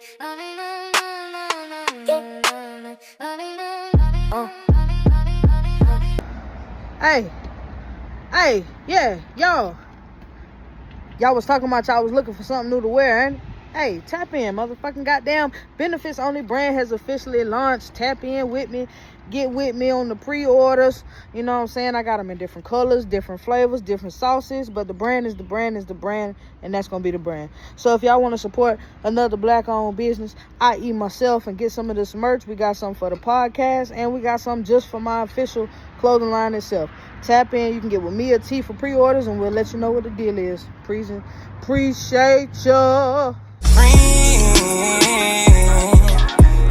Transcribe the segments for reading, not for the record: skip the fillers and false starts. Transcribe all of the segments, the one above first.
Hey, yeah, y'all was talking about y'all was looking for something new to wear, ain't it? Hey, tap in, motherfucking goddamn. Benefits Only brand has officially launched. Tap in with me. Get with me on the pre-orders. You know what I'm saying? I got them in different colors, different flavors, different sauces. But the brand is the brand is the brand. And that's going to be the brand. So if y'all want to support another black-owned business, i.e. myself, and get some of this merch, we got something for the podcast. And we got something just for my official clothing line itself. Tap in. You can get with me or T for pre-orders. And we'll let you know what the deal is. Appreciate ya.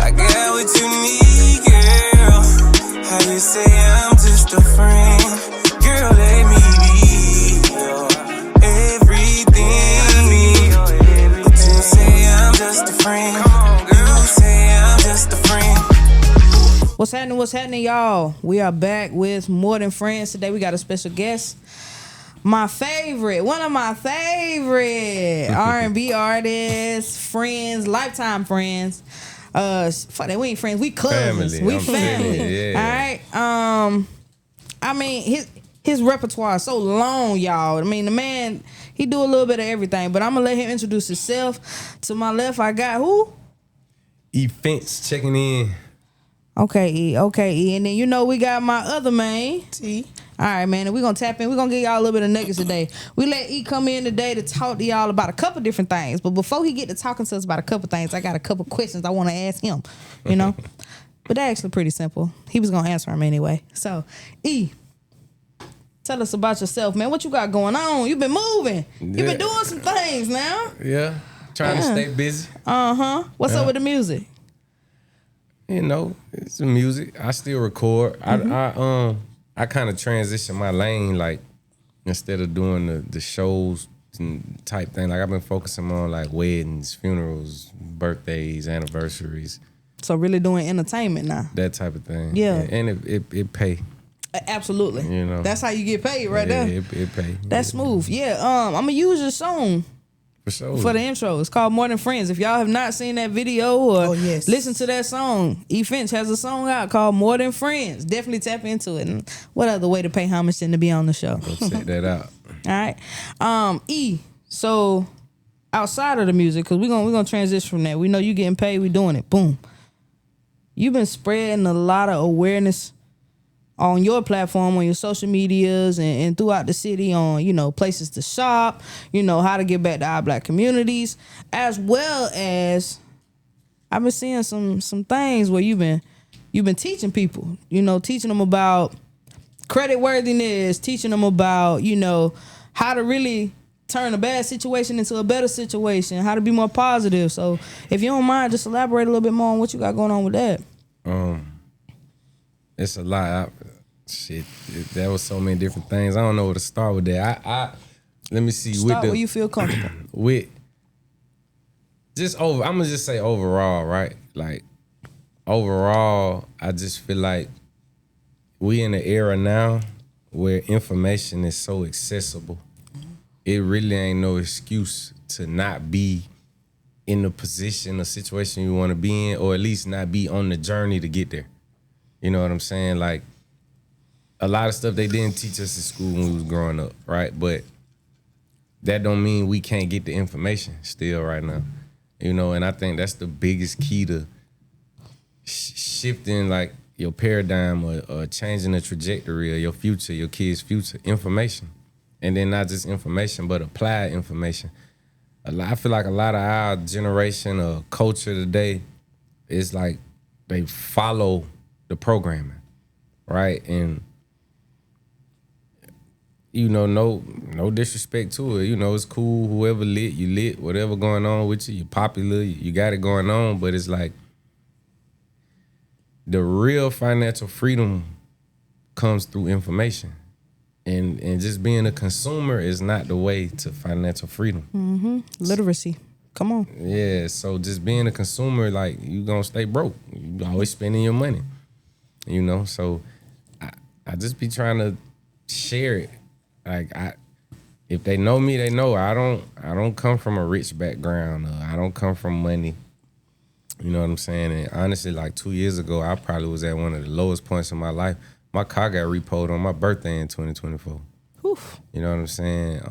I got what you need, girl. How you say I'm just a friend? Girl, let me be your everything. But you say I'm just a friend. Girl, say I'm just a friend. What's happening, y'all? We are back with More Than Friends. Today we got a special guest. One of my favorite R&B artists, friends, lifetime friends. Fuck that, we ain't friends, we cousins. We family. Yeah. All right. I mean, his repertoire is so long, y'all. I mean, the man, he do a little bit of everything, but I'm gonna let him introduce himself. To my left, I got who? FINCH checking in. Okay, E. And then we got my other man, T. All right, man, and we're going to tap in. We're going to give y'all a little bit of nuggets today. We let E come in today to talk to y'all about a couple different things. But before he get to talking to us about a couple things, I got a couple questions I want to ask him, But they're actually pretty simple. He was going to answer them anyway. So, E, tell us about yourself, man. What you got going on? You've been moving. You've been doing some things now. Yeah, trying to stay busy. What's up with the music? It's the music. I still record. I kind of transition my lane, like, instead of doing the shows and type thing. Like, I've been focusing on, like, weddings, funerals, birthdays, anniversaries. So really doing entertainment now. That type of thing. Yeah. And it pay. Absolutely. That's how you get paid right there. It pay. That's smooth. Yeah. I'm going to use your song. For sure. For the intro. It's called More Than Friends. If y'all have not seen that video or listen to that song, FINCH has a song out called More Than Friends. Definitely tap into it. And what other way to pay homage than to be on the show? Go check that out. All right. E, so outside of the music, because we're gonna transition from that. We know you getting paid, we doing it. Boom. You've been spreading a lot of awareness on your platform, on your social medias, and throughout the city on, places to shop, how to get back to our black communities, as well as I've been seeing some things where you've been teaching people, teaching them about credit worthiness, teaching them about, how to really turn a bad situation into a better situation, how to be more positive. So if you don't mind, just elaborate a little bit more on what you got going on with that. It's a lot. There was so many different things. I don't know where to start with that. Let me see. Start where you feel comfortable. I'm gonna just say overall, right? Like, overall, I just feel like we in an era now where information is so accessible. It really ain't no excuse to not be in the position or situation you want to be in, or at least not be on the journey to get there. You know what I'm saying? Like, a lot of stuff they didn't teach us in school when we was growing up, right? But that don't mean we can't get the information still right now. And I think that's the biggest key to shifting, like, your paradigm or changing the trajectory of your future, your kids' future. Information. And then not just information, but applied information. I feel like a lot of our generation or culture today is like they follow the programming, right? And no disrespect to it. It's cool. Whoever lit, you lit. Whatever going on with you, you popular. You got it going on. But it's like the real financial freedom comes through information, and just being a consumer is not the way to financial freedom. Literacy. Come on. Yeah. So just being a consumer, like, you gonna stay broke. You always spending your money. So I just be trying to share it. Like, if they know me, they know I don't come from a rich background. I don't come from money. You know what I'm saying? And honestly, like 2 years ago, I probably was at one of the lowest points in my life. My car got repoed on my birthday in 2024. Oof. You know what I'm saying?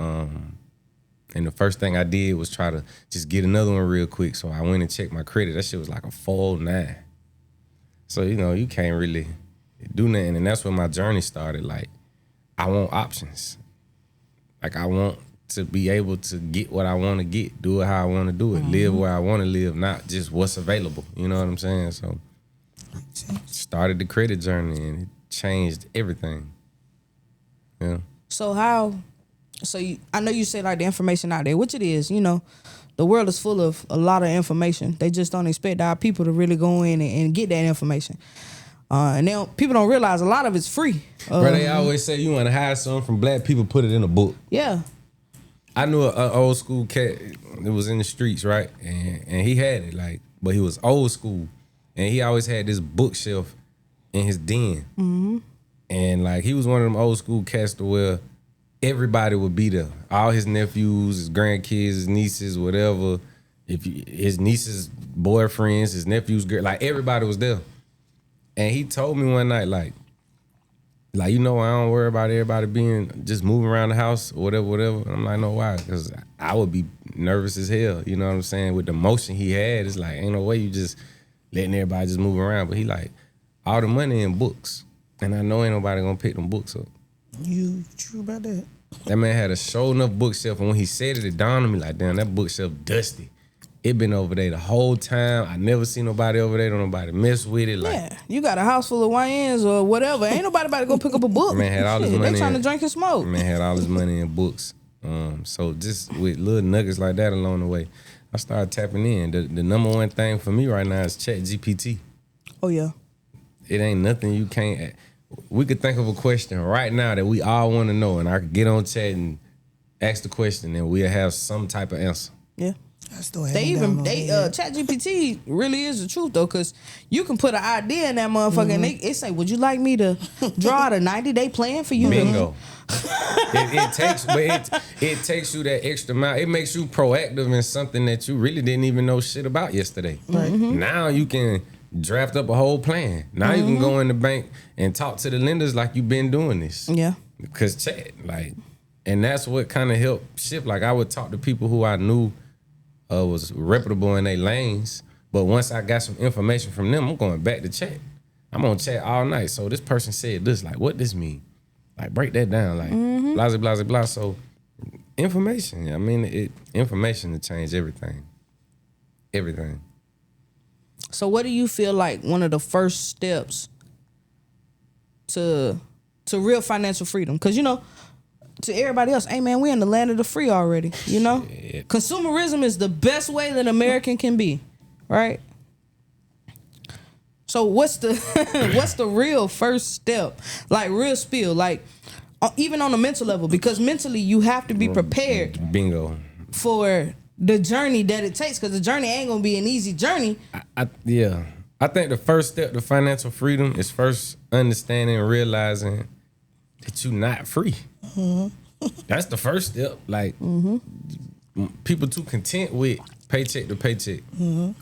And the first thing I did was try to just get another one real quick. So I went and checked my credit. That shit was like a 409. So, you know, you can't really do nothing. And that's when my journey started. Like, I want options. Like, I want to be able to get what I want to get, do it how I want to do it, live where I want to live, not just what's available. You know what I'm saying? So, started the credit journey, and it changed everything. Yeah. So I know you say like the information out there, which it is, you know, the world is full of a lot of information. They just don't expect our people to really go in and get that information. And people don't realize a lot of it's free. Bro, they always say you want to hide something from black people, put it in a book. Yeah. I knew an old school cat that was in the streets, right? And he had it, like, but he was old school. And he always had this bookshelf in his den. Mm-hmm. And like, he was one of them old school cats to where everybody would be there. All his nephews, his grandkids, his nieces, whatever. His nieces' boyfriends, his nephews' girl, like everybody was there. And he told me one night, like, you know, I don't worry about everybody being just moving around the house or whatever. And I'm like, no, why? Because I would be nervous as hell. You know what I'm saying? With the motion he had, it's like, ain't no way you just letting everybody just move around. But he like, all the money in books. And I know ain't nobody gonna pick them books up. You true about that? That man had a show enough bookshelf, and when he said it dawned on me like, damn, that bookshelf dusty. It been over there the whole time. I never seen nobody over there. Don't nobody mess with it. Like, yeah, you got a house full of YNs or whatever. Ain't nobody about to go pick up a book. Man had all his money. They trying to drink and smoke. Man had all his money in books. So just with little nuggets like that along the way, I started tapping in. The number one thing for me right now is ChatGPT. Oh yeah. It ain't nothing you can't. We could think of a question right now that we all want to know, and I could get on chat and ask the question, and we'll have some type of answer. Yeah. I still ChatGPT really is the truth though, because you can put an idea in that motherfucker and it say, would you like me to draw out a 90-day plan for you? Bingo. it takes you that extra mile. It makes you proactive in something that you really didn't even know shit about yesterday. Right. Now you can draft up a whole plan. Now you can go in the bank and talk to the lenders like you've been doing this. Yeah. Because chat, like, and that's what kind of helped shift. Like, I would talk to people who I knew was reputable in their lanes, but once I got some information from them, I'm going back to chat. I'm on chat all night. So this person said this, like, what this mean? Like, break that down, like, blah, blah, blah, blah. So information, I mean, information to change everything. Everything. So what do you feel like one of the first steps to real financial freedom? Because, you know, to everybody else, hey man, we in the land of the free already, you know? Shit. Consumerism is the best way that American can be, right? So what's the real first step? Like real spill, like even on a mental level, because mentally you have to be prepared. Bingo. For the journey that it takes, because the journey ain't gonna be an easy journey. I think the first step to financial freedom is first understanding and realizing that you're not free. That's the first step. Like, people too content with paycheck to paycheck,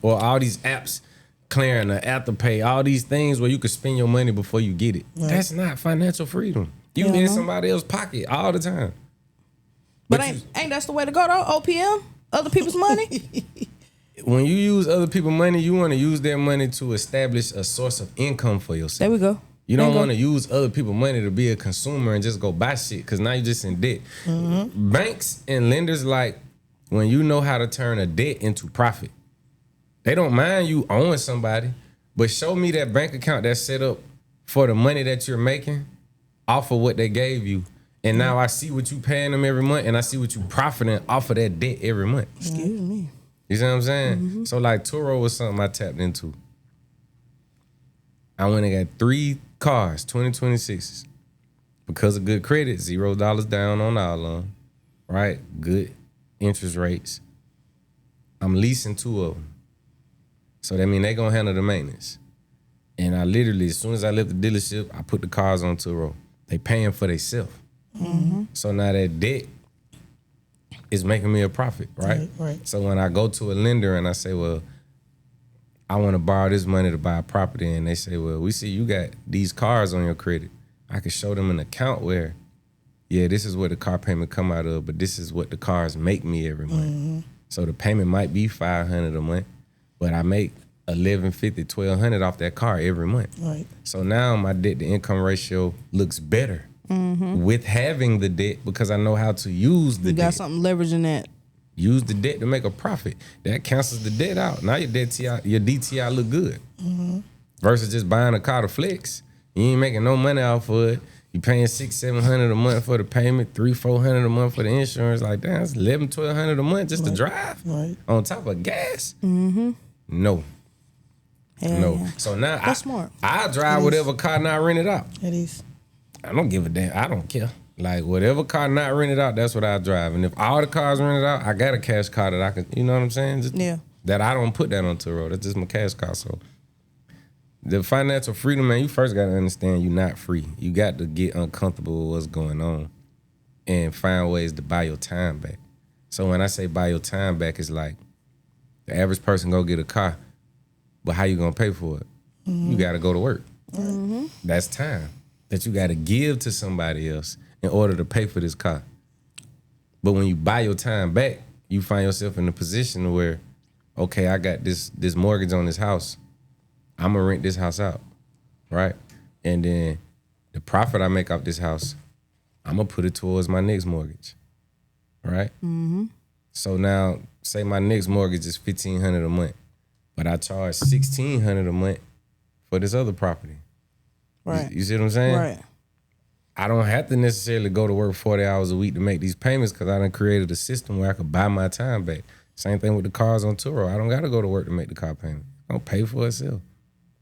or all these apps clearing the afterpay, all these things where you can spend your money before you get it. Right. That's not financial freedom. You in somebody else's pocket all the time. But ain't that's the way to go though? OPM, other people's money. When you use other people's money, you want to use their money to establish a source of income for yourself. There we go. You don't want to use other people's money to be a consumer and just go buy shit, because now you're just in debt. Banks and lenders, like, when you know how to turn a debt into profit, they don't mind you owing somebody, but show me that bank account that's set up for the money that you're making off of what they gave you. And now I see what you paying them every month, and I see what you profiting off of that debt every month. Excuse me. You see what I'm saying? So like Turo was something I tapped into. I went and got 3 cars, 2026s. Because of good credit, $0 down on all of them, right? Good interest rates. I'm leasing 2 of them. So that means they gonna handle the maintenance. And I literally, as soon as I left the dealership, I put the cars on Turo. They paying for themselves. So now that debt is making me a profit, right? Right. So when I go to a lender and I say, well, I want to borrow this money to buy a property, and they say, well, we see you got these cars on your credit. I can show them an account where, yeah, this is what the car payment come out of, but this is what the cars make me every month. So the payment might be $500 a month, but I make $1,150, $1,200 off that car every month. Right. So now my debt to income ratio looks better with having the debt because I know how to use the You got debt. something leveraging that. Use the debt to make a profit. That cancels the debt out. Now your DTI look good. Versus just buying a car to flex. You ain't making no money off of it. You paying $600-$700 a month for the payment, $300-$400 a month for the insurance. Like that, that's $1,100-$1,200 a month just to drive. Right. On top of gas. No. Hell No. yeah. So now That's smart. I drive whatever car not rented out. It is. I don't give a damn. I don't care. Like whatever car not rented out, that's what I drive. And if all the cars rented out, I got a cash car that I can, you know what I'm saying? Just Yeah. that I don't put that onto the road. That's just my cash car. So the financial freedom, man, you first got to understand you're not free. You got to get uncomfortable with what's going on and find ways to buy your time back. So when I say buy your time back, it's like the average person go get a car, but how you gonna pay for it? You got to go to work. That's time that you got to give to somebody else in order to pay for this car. But when you buy your time back, you find yourself in a position where, okay, I got this mortgage on this house. I'm gonna rent this house out, right? And then the profit I make off this house, I'm gonna put it towards my next mortgage, right? So now, say my next mortgage is $1,500 a month, but I charge $1,600 a month for this other property. Right. You see what I'm saying? Right. I don't have to necessarily go to work 40 hours a week to make these payments because I done created a system where I could buy my time back. Same thing with the cars on Turo. I don't got to go to work to make the car payment. I don't pay for itself.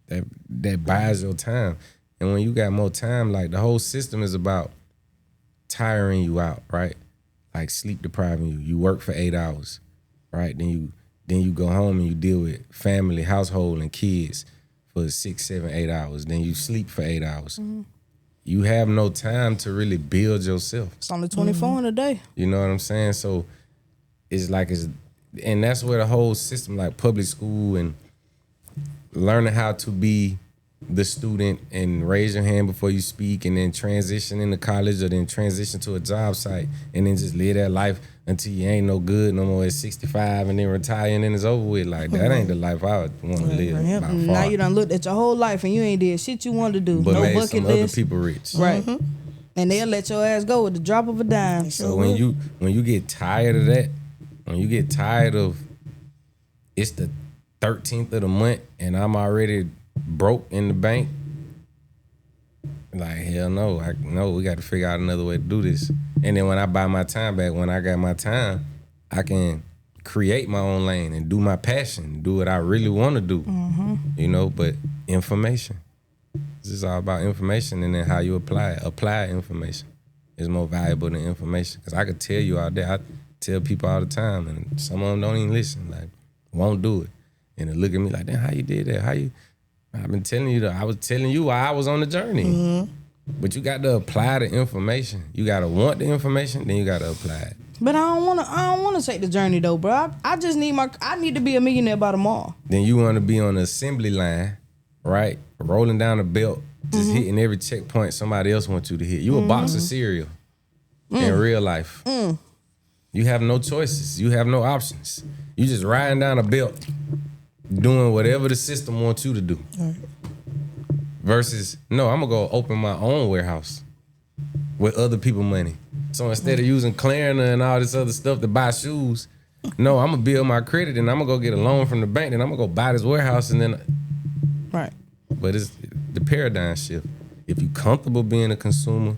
That buys your time. And when you got more time, like the whole system is about tiring you out, right? Like sleep depriving you. You work for 8 hours, right? Then you go home and you deal with family, household, and kids for 6, 7, 8 hours. Then you sleep for 8 hours. You have no time to really build yourself. It's only 24 in a day. You know what I'm saying? So and that's where the whole system, like public school and learning how to be the student and raise your hand before you speak and then transition into college or then transition to a job site and then just live that life until you ain't no good no more at 65 and then retire and then it's over with. Like, that ain't the life I would want to live by far. Now you done looked at your whole life and you ain't did shit you wanted to do. But no made bucket some list. other people rich. Right. And they'll let your ass go with the drop of a dime. So when you get tired of that, when you get tired of it's the 13th of the month and I'm already broke in the bank, like hell no, we got to figure out another way to do this. And then when I buy my time back, when I got my time, I can create my own lane and do my passion, do what I really want to do. You know, but information. This is all about information and then how you apply it. Apply information is more valuable than information. Because I could tell you all day, I tell people all the time, and some of them don't even listen, like, won't do it. And they look at me like, damn, how you did that? I've been telling you I was telling you while I was on the journey. But you got to apply the information. You got to want the information, then you got to apply it. But I don't wanna take the journey though, bro. I just need I need to be a millionaire by tomorrow. Then you want to be on the assembly line, right? Rolling down the belt, just hitting every checkpoint somebody else wants you to hit. You a box of cereal in real life. You have no choices. You have no options. You just riding down a belt, doing whatever the system wants you to do. Versus, no, I'm going to go open my own warehouse with other people's money. So instead of using Klarna and all this other stuff to buy shoes, no, I'm going to build my credit and I'm going to go get a loan from the bank and I'm going to go buy this warehouse and then... Right. But it's the paradigm shift. If you're comfortable being a consumer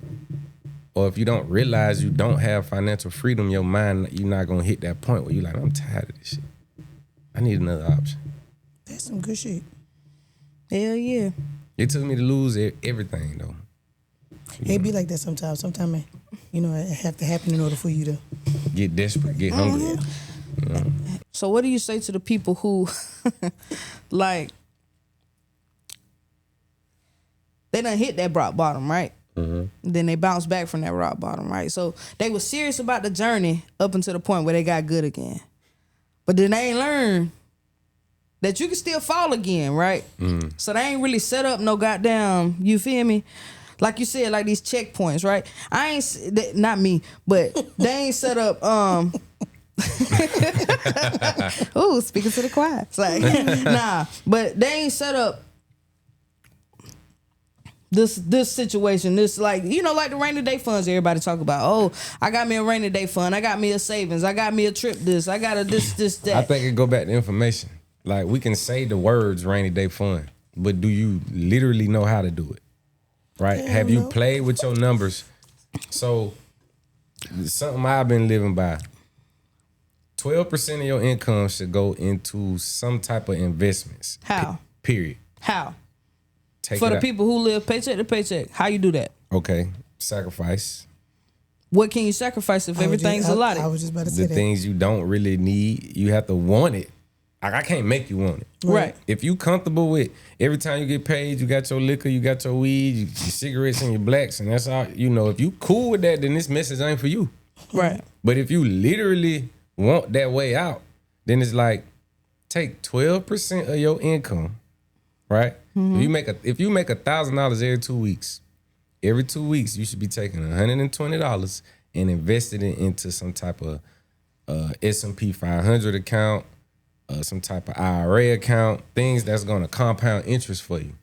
or if you don't realize you don't have financial freedom, your mind, you're not going to hit that point where you're like, I'm tired of this shit. I need another option. That's some good shit. Hell yeah. It took me to lose everything, though. It be like that sometimes. Sometimes, it have to happen in order for you to get desperate, get hungry. So what do you say to the people who, like, they done hit that rock bottom, right? Then they bounce back from that rock bottom, right? So they were serious about the journey up until the point where they got good again. But then they ain't learned that you can still fall again, right? So they ain't really set up no goddamn, you feel me? Like you said, like these checkpoints, right? Not me, but they ain't set up. Ooh, speaking to the choir. It's like, nah, but they ain't set up this situation. This, like, you know, like the rainy day funds everybody talk about. Oh, I got me a rainy day fund. I got me a savings. I got me a trip. This. I got a this that. I think it go back to information. Like, we can say the words rainy day fund, but do you literally know how to do it? Right? Have you played with your numbers? So, something I've been living by. 12% of your income should go into some type of investments. How? Period. How? Take For it the out. people who live paycheck to paycheck, how you do that? Okay. Sacrifice. What can you sacrifice if everything's allotted? I was just about to say The that. things you don't really need, you have to want it. Like, I can't make you want it. Right. If you comfortable with every time you get paid, you got your liquor, you got your weed, your cigarettes and your blacks, and that's all, you know, if you cool with that, then this message ain't for you. Right. But if you literally want that way out, then it's like, take 12% of your income, right? If you make $1,000 every 2 weeks, every 2 weeks you should be taking $120 and investing it into some type of S&P 500 account, some type of IRA account, things that's gonna compound interest for you.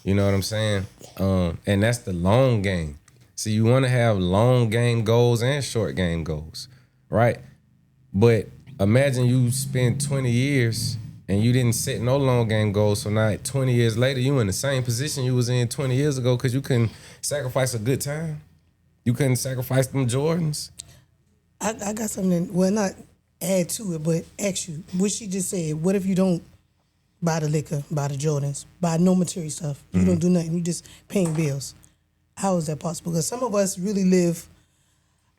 You know what I'm saying? And that's the long game. So you want to have long game goals and short game goals, right? But imagine you spend 20 years and you didn't set no long game goals. So now 20 years later, you in the same position you was in 20 years ago because you couldn't sacrifice a good time. You couldn't sacrifice them Jordans. I got something, well, not add to it, but ask you, what she just said, what if you don't buy the liquor, buy the Jordans, buy no material stuff? You don't do nothing, you just paying bills. How is that possible? Because some of us really live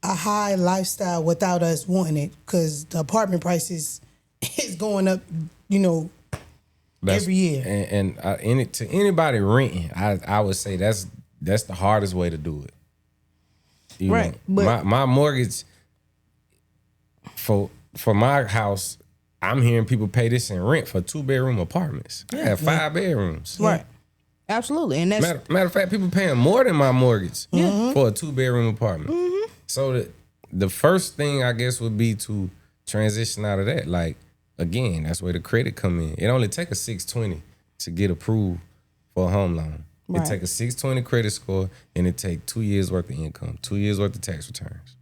a high lifestyle without us wanting it, because the apartment prices is going up, you know, every year. And to anybody renting, I would say that's the hardest way to do it. You Right, know, but my mortgage for my house, I'm hearing people pay this in rent for 2-bedroom apartments. I have 5 bedrooms. right. Absolutely. And that's Matter of fact, people paying more than my mortgage for a 2-bedroom apartment. So the first thing I guess would be to transition out of that. Like, again, that's where the credit come in. It only take a 620 to get approved for a home loan. Right. It take a 620 credit score, and it take 2 years worth of income, 2 years worth of tax returns,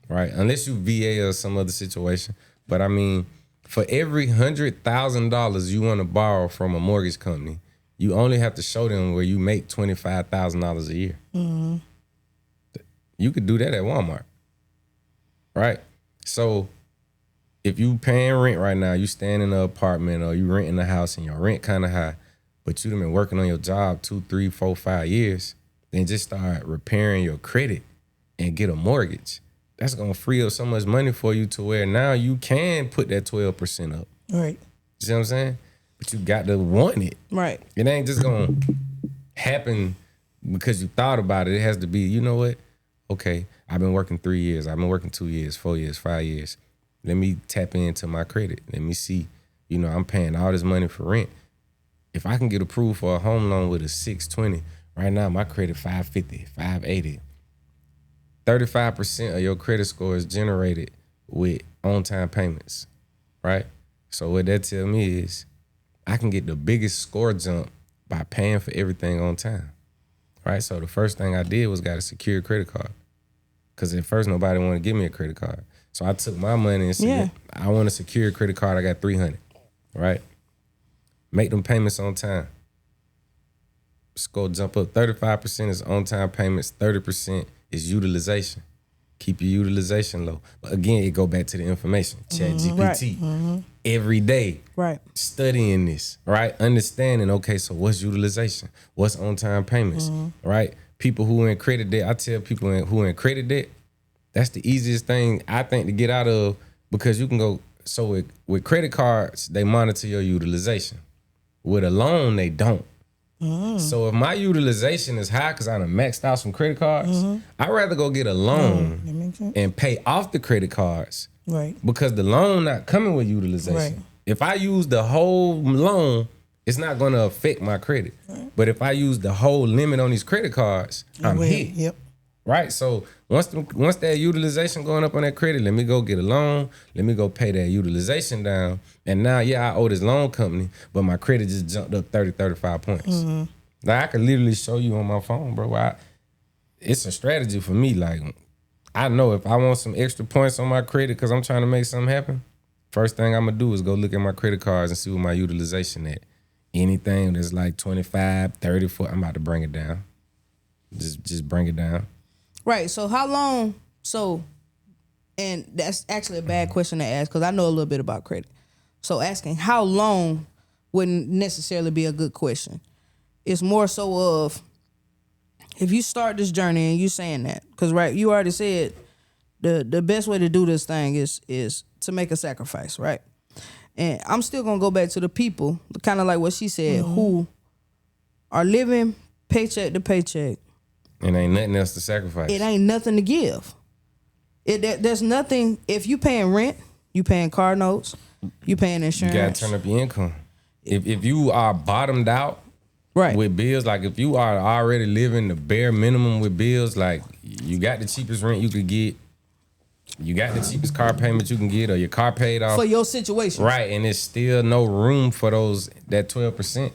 right? Unless you VA or some other situation. But I mean, for every $100,000 you want to borrow from a mortgage company, you only have to show them where you make $25,000 a year. You could do that at Walmart, right? So if you paying rent right now, you staying in an apartment or you renting a house and your rent kind of high, but you done been working on your job 2, 3, 4, 5 years, then just start repairing your credit and get a mortgage. That's gonna free up so much money for you to where now you can put that 12% up. Right. You see what I'm saying? But you got to want it. right. It ain't just gonna happen because you thought about it. It has to be, you know what? Okay, I've been working 3 years. I've been working 2 years, 4 years, 5 years. Let me tap into my credit. Let me see. You know, I'm paying all this money for rent. If I can get approved for a home loan with a 620, right now my credit 550, 580. 35% of your credit score is generated with on-time payments, right? So what that tell me is I can get the biggest score jump by paying for everything on time, right? So the first thing I did was got a secure credit card, because at first nobody wanted to give me a credit card. So I took my money and said, Yeah. I want a secure credit card. I got $300, right? Make them payments on time. Score jump up. 35% is on-time payments. 30% is utilization. Keep your utilization low. But again, it go back to the information. ChatGPT. Every day. Right. Studying this, right? Understanding, okay, so what's utilization? What's on-time payments, right? People who are in credit debt, I tell people who are in credit debt, that's the easiest thing I think to get out of, because you can go, so with credit cards, they monitor your utilization. With a loan, they don't. So if my utilization is high because I done maxed out some credit cards, I'd rather go get a loan That makes sense. and pay off the credit cards, Right. because the loan not coming with utilization. Right. If I use the whole loan, it's not going to affect my credit. But if I use the whole limit on these credit cards, I'm hit. Yep. Right? So once that utilization going up on that credit, let me go get a loan. Let me go pay that utilization down. And now, I owe this loan company, but my credit just jumped up 30, 35 points. Like, I could literally show you on my phone, bro. It's a strategy for me. Like, I know if I want some extra points on my credit because I'm trying to make something happen, first thing I'm going to do is go look at my credit cards and see what my utilization at. Anything that's like 25, 30, 40, I'm about to bring it down. Just bring it down. Right. So how long? And that's actually a bad question to ask because I know a little bit about credit. So asking how long wouldn't necessarily be a good question. It's more so of if you start this journey and you saying that, because right, you already said the best way to do this thing is to make a sacrifice, right? And I'm still gonna go back to the people, kind of like what she said, who are living paycheck to paycheck. And ain't nothing else to sacrifice. It ain't nothing to give. There's nothing. If you paying rent, you paying car notes, you paying insurance. You gotta turn up your income. If you are bottomed out right with bills, like if you are already living the bare minimum with bills, like you got the cheapest rent you could get, you got the cheapest car payment you can get, or your car paid off for your situation, right? And there's still no room for that 12%.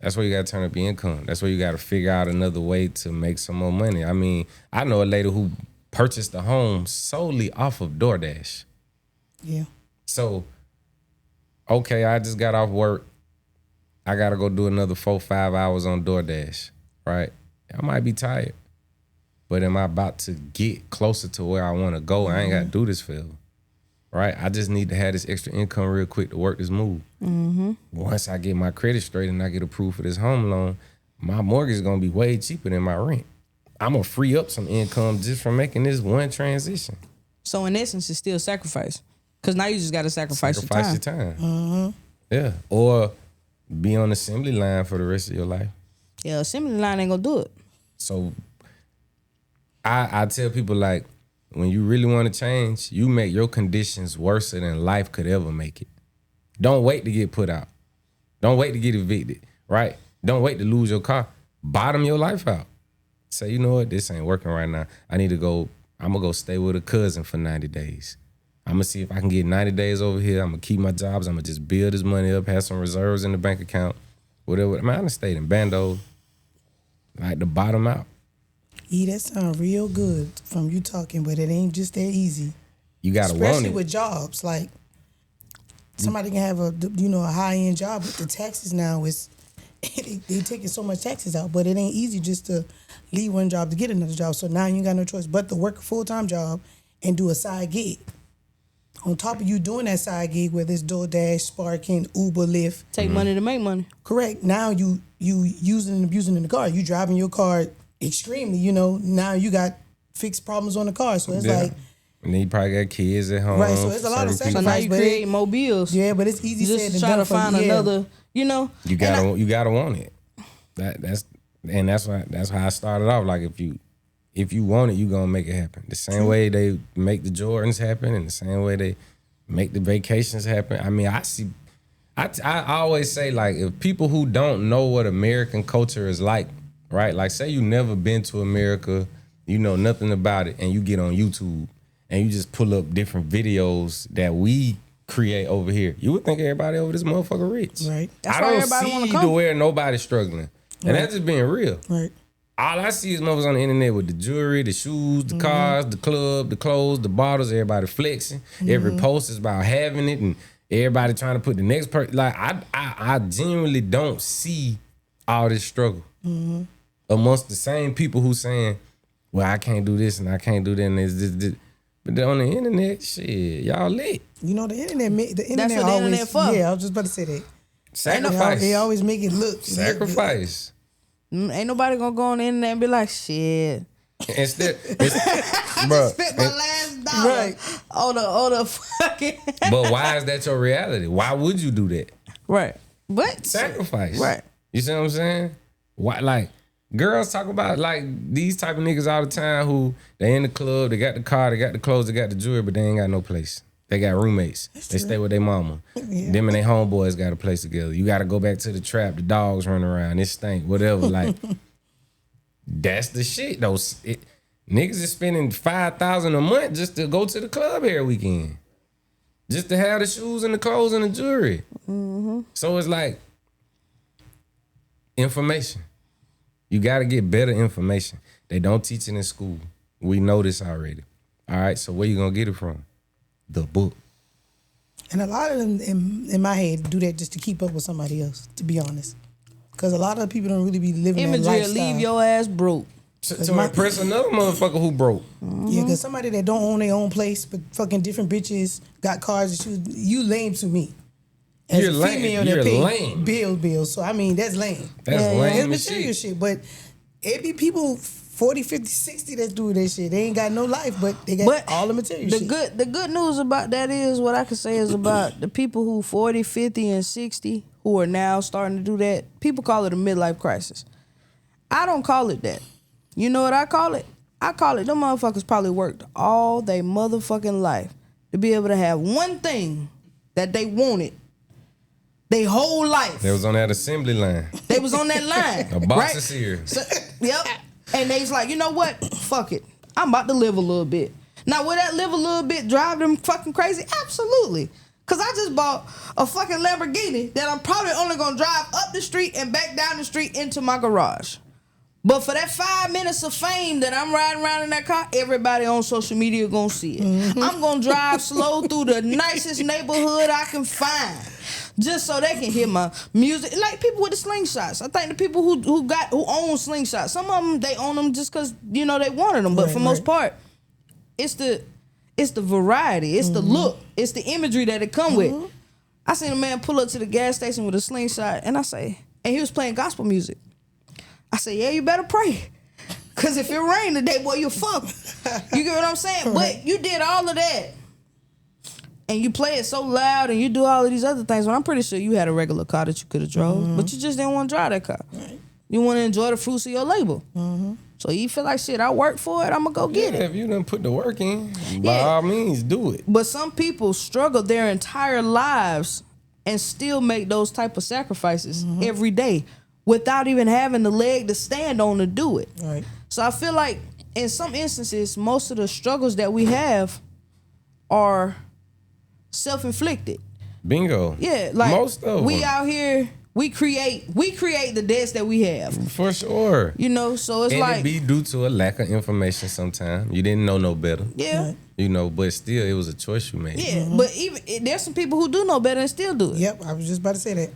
That's where you gotta turn up your income. That's where you gotta figure out another way to make some more money. I mean, I know a lady who purchased a home solely off of DoorDash. Yeah. So, okay, I just got off work. I gotta go do another 4-5 hours on DoorDash, right? I might be tired, but am I about to get closer to where I want to go? I ain't gotta do this forever, right? I just need to have this extra income real quick to work this move. Once I get my credit straight and I get approved for this home loan, my mortgage is gonna be way cheaper than my rent. I'm gonna free up some income just from making this one transition. So in essence, it's still sacrifice, because now you just gotta sacrifice your time. Yeah, or be on the assembly line for the rest of your life. Yeah, assembly line ain't gonna do it. So I tell people, like, when you really want to change, you make your conditions worse than life could ever make it. Don't wait to get put out. Don't wait to get evicted, right? Don't wait to lose your car. Bottom your life out. Say, you know what, this ain't working right now. I'm gonna go stay with a cousin for 90 days. I'm gonna see if I can get 90 days over here. I'm gonna keep my jobs. I'm gonna just build this money up, have some reserves in the bank account, whatever. Man, I done stayed in Bando, like the bottom out. That sound real good from you talking, but it ain't just that easy. You gotta want it. Especially with jobs, like somebody can have a high-end job, but the taxes now they taking so much taxes out, but it ain't easy just to leave one job to get another job. So now you ain't got no choice but to work a full-time job and do a side gig. On top of you doing that side gig, whether it's DoorDash, Sparking, Uber, Lyft. Take money to make money. Correct. Now you using and abusing in the car. You driving your car extremely, now you got fixed problems on the car. So it's like... And then you probably got kids at home. Right, so it's a lot of sacrifice. So now you create more bills. Yeah, but it's easy just said to than try done to find another, You gotta want it. That's how I started off. Like if you want it, you gonna make it happen. The same way they make the Jordans happen, and the same way they make the vacations happen. I mean, I always say, like, if people who don't know what American culture is like, right? Like, say you never been to America, you know nothing about it, and you get on YouTube and you just pull up different videos that we create over here, you would think everybody over this motherfucker rich. Right. That's I why don't everybody wanna see come. to where nobody's struggling. And that's just being real. Right. All I see is motherfuckers on the internet with the jewelry, the shoes, the cars, the club, the clothes, the bottles, everybody flexing. Every post is about having it, and everybody trying to put the next person. Like, I genuinely don't see all this struggle amongst the same people who saying, well, I can't do this and I can't do that, and it's this. But then on the internet, shit, y'all lit. The internet, That's what the always, internet for. Yeah, I was just about to say that. Sacrifice. They always make it look. Sacrifice. Ain't nobody gonna go on the internet and be like, shit. Instead, I spent my last dollar on the fucking. But why is that your reality? Why would you do that? Right. What? Sacrifice. Right. You see what I'm saying? Why, like, girls talk about, like, these type of niggas all the time who they in the club, they got the car, they got the clothes, they got the jewelry, but they ain't got no place. They got roommates. They stay with their mama. Yeah. Them and their homeboys got a place together. You got to go back to the trap. The dogs run around. It stink. Whatever. Like, that's the shit. Those niggas is spending $5,000 a month just to go to the club every weekend, just to have the shoes and the clothes and the jewelry. So it's like information. You got to get better information. They don't teach it in school. We know this already. All right. So where you gonna get it from? The book. And a lot of them, in my head, do that just to keep up with somebody else, to be honest. Because a lot of people don't really be living that Imagery lifestyle. will leave your ass broke. To impress another motherfucker who broke. Yeah, because somebody that don't own their own place, but fucking different bitches got cars and shoes, you lame to me. As You're a lame. female You're that pay lame. bills. So, I mean, that's lame. That's lame It's as material shit. shit. But it be people 40, 50, 60 that do that shit. They ain't got no life, but they got all the material shit. The good news about that is what I can say is about the people who 40, 50, and 60 who are now starting to do that. People call it a midlife crisis. I don't call it that. You know what I call it? I call it them motherfuckers probably worked all their motherfucking life to be able to have one thing that they wanted their whole life. They was on that assembly line. They was on that line. A box right? of cereal. So, yep. And they was like, you know what? Fuck it. I'm about to live a little bit. Now, will that live a little bit drive them fucking crazy? Absolutely. Because I just bought a fucking Lamborghini that I'm probably only going to drive up the street and back down the street into my garage. But for that 5 minutes of fame that I'm riding around in that car, everybody on social media going to see it. I'm going to drive slow through the nicest neighborhood I can find. Just so they can hear my music, like people with the slingshots. I think the people who own slingshots, some of them they own them just because they wanted them. But for most part, it's the variety, it's the look, it's the imagery that it come with. I seen a man pull up to the gas station with a slingshot, and he was playing gospel music. I said, yeah, you better pray, cause if it rain today, boy, you fucked. You get what I'm saying? But you did all of that. And you play it so loud and you do all of these other things. Well, I'm pretty sure you had a regular car that you could have drove, but you just didn't want to drive that car. Right. You want to enjoy the fruits of your labor. So you feel like, shit, I work for it, I'm going to go get it. If you done put the work in, by all means, do it. But some people struggle their entire lives and still make those type of sacrifices every day without even having the leg to stand on to do it. Right. So I feel like in some instances, most of the struggles that we have are self-inflicted. Bingo. Yeah, like most of we them. out here, we create the debts that we have. For sure. So it's and like it be due to a lack of information sometimes. You didn't know no better. yeah. But still it was a choice you made. Yeah, but even there's some people who do know better and still do it. Yep, I was just about to say that.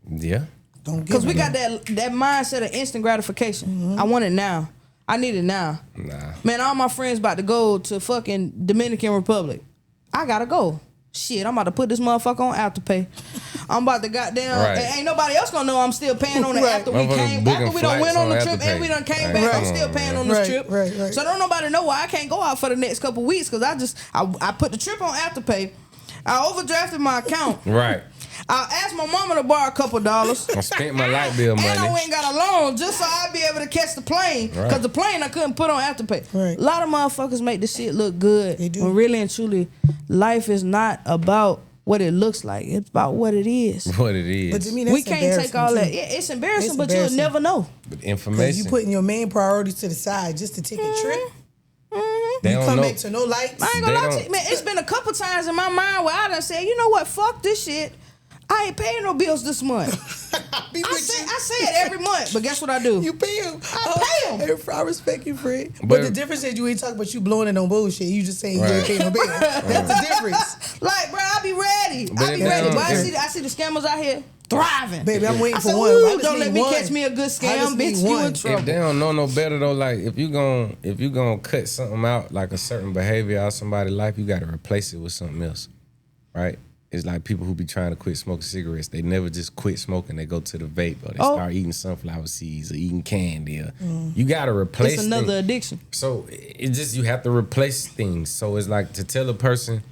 Yeah. Don't get Because we got that mindset of instant gratification. I want it now. I need it now. Nah. Man, all my friends about to go to fucking Dominican Republic. I gotta go. Shit, I'm about to put this motherfucker on Afterpay. I'm about to goddamn. Right. Ain't nobody else gonna know I'm still paying on it after we Motherfuckers came. booking After we done went flights on the on trip Afterpay. and we done came Right. back, I'm Come still on, paying man. on this Right, trip. right. So don't nobody know why I can't go out for the next couple weeks because I put the trip on Afterpay. I overdrafted my account. Right. I asked my mama to borrow a couple dollars. I spent my light bill money. And I went and got a loan just so I'd be able to catch the plane. Right. Because the plane I couldn't put on Afterpay. Right. A lot of motherfuckers make this shit look good. They do. When really and truly, life is not about what it looks like. It's about what it is. What it is. But to me, that's We can't take all that. too. Yeah, it's embarrassing, It's but embarrassing. you'll never know. But Because information. you putting your main priorities to the side just to take a trip. they You don't come know. back to no lights. I ain't gonna They lie to don't- you, man. It's been a couple times in my mind where I done said, you know what, fuck this shit. I ain't paying no bills this month. Be I with say you. it every month, but guess what I do? You pay him. I pay him. I respect you, Fred. But But- the difference is you ain't talking about you blowing it on bullshit. You just saying you Right. ain't paying no bill. That's the difference. Like, bro, I be ready. But I if be they ready. don't- But I see the scammers out here thriving. Baby, I'm waiting I for said, one. ooh, I just don't let need me one. catch me a good I just scam, need bitch. You one. in trouble. If they don't know no better though, like if you gonna cut something out, like a certain behavior out of somebody's life, you gotta replace it with something else. Right? It's like people who be trying to quit smoking cigarettes. They never just quit smoking. They go to the vape or they start eating sunflower seeds or eating candy. Or, you gotta replace It's another things. addiction. So it's just you have to replace things. So it's like to tell a person,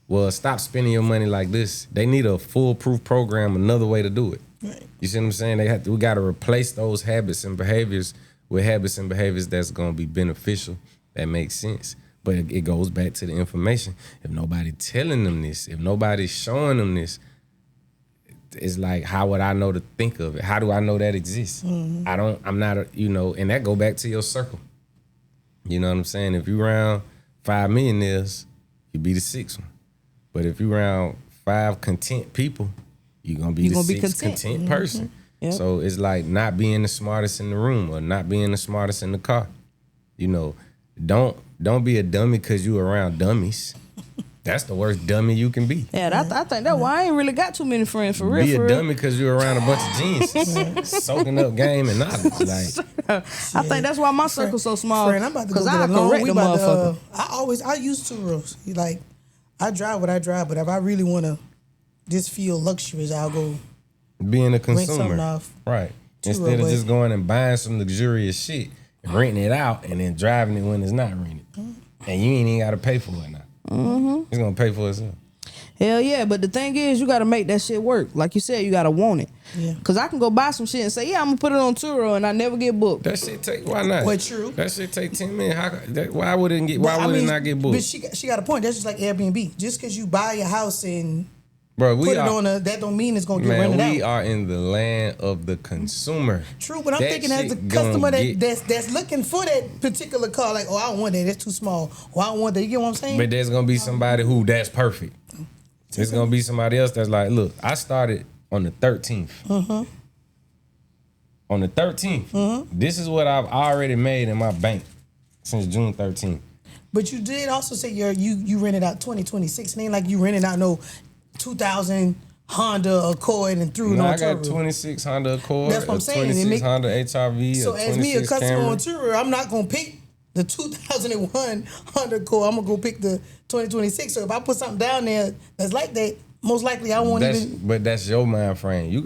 well, stop spending your money like this. They need a foolproof program, another way to do it. Right. You see what I'm saying? We got to replace those habits and behaviors with habits and behaviors that's gonna be beneficial, that makes sense. But it goes back to the information. If nobody telling them this, if nobody's showing them this, it's like, how would I know to think of it? How do I know that exists? I'm not, and that go back to your circle. You know what I'm saying? If you around 5 millionaires, you be the sixth one. But if you around 5 content people, you're going to be the sixth content person. Yep. So it's like not being the smartest in the room or not being the smartest in the car. Don't be a dummy because you around dummies. That's the worst dummy you can be. Yeah, I think that's why I ain't really got too many friends for real. Be for a real. dummy because you're around a bunch of geniuses, soaking up game and knowledge. Like, I think that's why my circle's so small. Friend, I'm about to go I get along. correct We the about motherfucker. I use 2 rows. Like, I drive what I drive, but if I really want to just feel luxurious, I'll go being a rent something consumer. off. Right. 2 Instead of rows. just going and buying some luxurious shit, renting it out, and then driving it when it's not rented. And you ain't even got to pay for it now. It's going to pay for itself. Hell yeah, but the thing is, you got to make that shit work. Like you said, you got to want it. Yeah. Because I can go buy some shit and say, yeah, I'm going to put it on Turo and I never get booked. That shit take, why not? But true. That shit take 10 minutes. Why would it not get booked? But she got a point. That's just like Airbnb. Just because you buy a house and Bro, put it on that don't mean it's gonna get rented out. We are in the land of the consumer. True, but I'm That thinking as a shit customer gonna that's looking for that particular car, like, oh, I don't want that, that's too small. Or I don't want that. You get what I'm saying? But there's gonna be somebody who that's perfect. There's gonna be somebody else that's like, look, I started on the 13th. On the 13th, this is what I've already made in my bank since June 13th. But you did also say you rented out 2026. It ain't like you rented out no 2000 Honda Accord and threw it No, on I got Turo. 26 Honda Accord, That's what I'm saying. 26 Honda HRV, So a as me, a 26 customer Camry. on Turo, I'm not gonna pick the 2001 Honda Accord. I'm gonna go pick the 2026. So if I put something down there that's like that, most likely I won't even. But that's your mind frame. You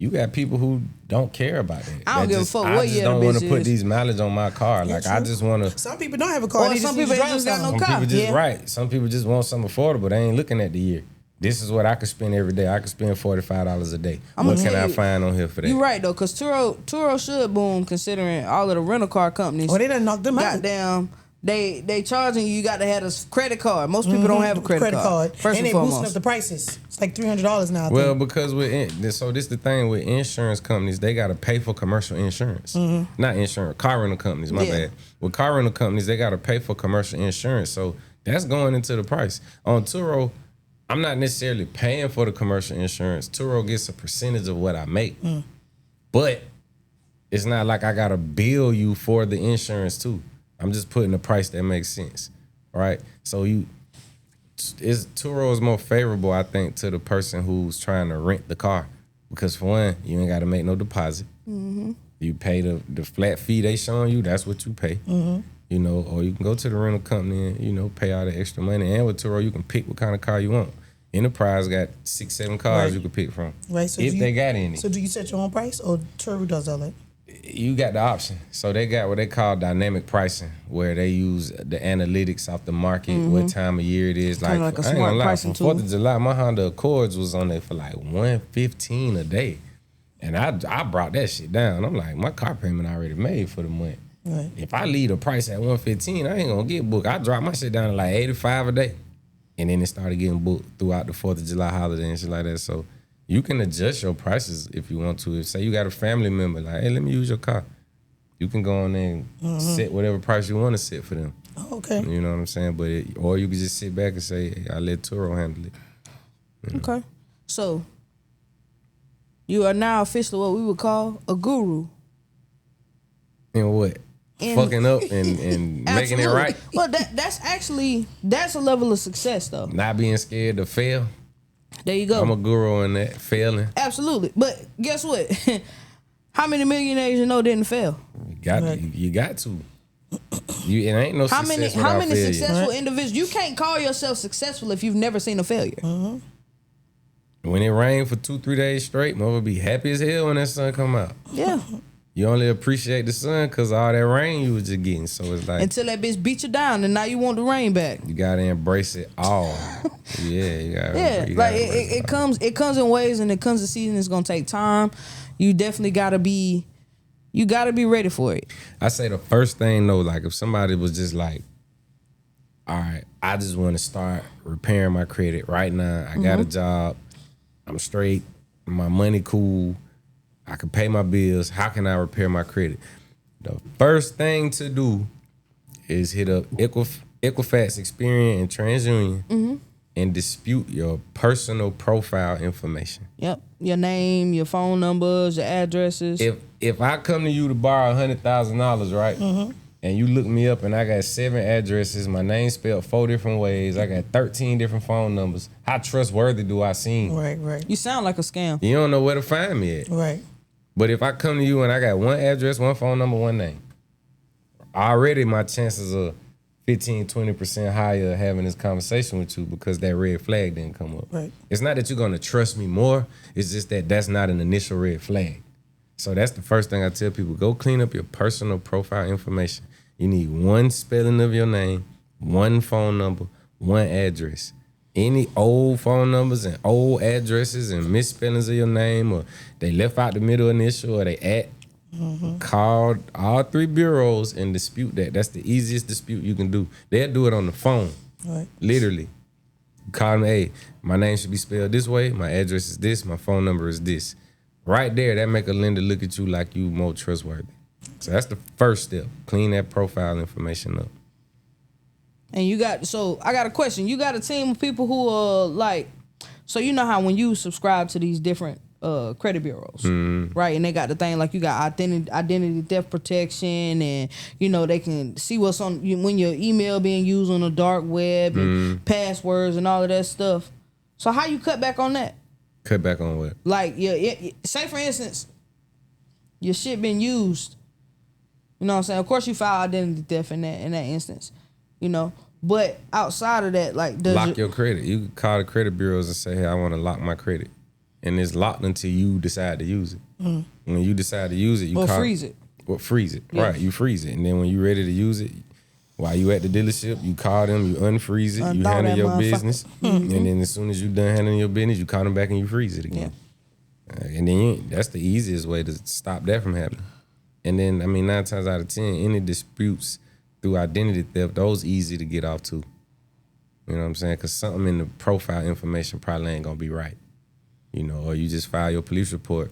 got people who don't care about that. I don't give a fuck what I just year don't the want bitch to put is. these mileage on my car. Like, I true. just want to. Some people don't have a car. Or They some just people need to drive ain't just got no something. car. Some people just Yeah. right. Some people just want something affordable. They ain't looking at the year. This is what I could spend every day. I could spend $45 a day. I'ma What can tell I you, find on here for that? You right though, cause Turo should boom considering all of the rental car companies. Oh, they done knocked them out. Goddamn, they charging you. You got to have a credit card. Most people don't have a credit card. First and and they boosting up foremost. the prices. It's like $300 now. I Well, think. because so this the thing with insurance companies, they got to pay for commercial insurance. Not insurance, car rental companies, my Yeah. bad. With car rental companies, they got to pay for commercial insurance. So that's going into the price. On Turo, I'm not necessarily paying for the commercial insurance. Turo gets a percentage of what I make. But it's not like I got to bill you for the insurance too. I'm just putting a price that makes sense, right? So Turo is more favorable, I think, to the person who's trying to rent the car because for one, you ain't got to make no deposit. You pay the flat fee they showing you. That's what you pay. Or you can go to the rental company and pay all the extra money. And with Turo, you can pick what kind of car you want. Enterprise got 6-7 cars Right. you can pick from, Right. So if they got any. So do you set your own price or Turo does all that? You got the option. So they got what they call dynamic pricing, where they use the analytics off the market, what time of year it is. Kinda like a I ain't smart gonna lie, pricing from 4th tool. of July, my Honda Accords was on there for like $115 a day. And I brought that shit down. I'm like, my car payment already made for the month. Right. If I leave the price at $115, I ain't gonna get booked. I dropped my shit down to like $85 a day. And then it started getting booked throughout the 4th of July holiday and shit like that. So you can adjust your prices if you want to. If say you got a family member, like, hey, let me use your car. You can go on there and set whatever price you want to set for them. Oh, okay. You know what I'm saying? Or you can just sit back and say, hey, I let Turo handle it. Okay, so you are now officially what we would call a guru. And what? And- Fucking up and making it Absolutely. right. Well, that's a level of success though. Not being scared to fail. There you go. I'm a guru in that, failing. Absolutely, but guess what? How many millionaires you know didn't fail? You got to. It ain't no How success many without failure. successful individuals? You can't call yourself successful if you've never seen a failure. When it rained for 2-3 days straight, mother be happy as hell when that sun come out. Yeah. You only appreciate the sun because all that rain you was just getting. So it's like Until that bitch beat you down, and now you want the rain back. you gotta embrace it all. Yeah, you gotta. Yeah, you like gotta embrace it all. comes in waves, and it comes in season. It's gonna take time. You definitely gotta be ready for it. I say the first thing though, like if somebody was just like, all right, I just want to start repairing my credit right now. I got a job. I'm straight. My money cool. I can pay my bills. How can I repair my credit? The first thing to do is hit up Equifax, Experian, and TransUnion and dispute your personal profile information. Yep. Your name, your phone numbers, your addresses. If I come to you to borrow $100,000, right? And you look me up and I got 7 addresses, my name spelled 4 different ways, I got 13 different phone numbers. How trustworthy do I seem? Right. You sound like a scam. You don't know where to find me at. Right. But if I come to you and I got 1 address, 1 phone number, 1 name, already my chances are 15, 20% higher having this conversation with you because that red flag didn't come up. Right. It's not that you're going to trust me more. It's just that that's not an initial red flag. So that's the first thing I tell people. Go clean up your personal profile information. You need 1 spelling of your name, 1 phone number, 1 address. Any old phone numbers and old addresses and misspellings of your name, or they left out the middle initial, or they at, call all 3 bureaus and dispute that. That's the easiest dispute you can do. They'll do it on the phone, Right. literally. Call them, hey, my name should be spelled this way, my address is this, my phone number is this. Right there, that make a lender look at you like you more trustworthy. So that's the first step. Clean that profile information up. And I got a question. You got a team of people who are like, so you know how when you subscribe to these different credit bureaus, right? And they got the thing like you got identity theft protection, and you know they can see what's on when your email being used on the dark web and passwords and all of that stuff. So how you cut back on that? Cut back on what? Like, say for instance, your shit been used. You know what I'm saying? Of course, you file identity theft in that instance. You know, but outside of that, like, lock your credit. You can call the credit bureaus and say, hey, I want to lock my credit. And it's locked until you decide to use it. When you decide to use it, you freeze it. Well, freeze it. Yeah. Right, you freeze it. And then when you're ready to use it, while you at the dealership, you call them, you unfreeze it, you handle your business. And then as soon as you done handling your business, you call them back and you freeze it again. And then that's the easiest way to stop that from happening. And then, I mean, 9 times out of 10, any disputes through identity theft, those easy to get off too. You know what I'm saying? Because something in the profile information probably ain't going to be right. You know, or you just file your police report,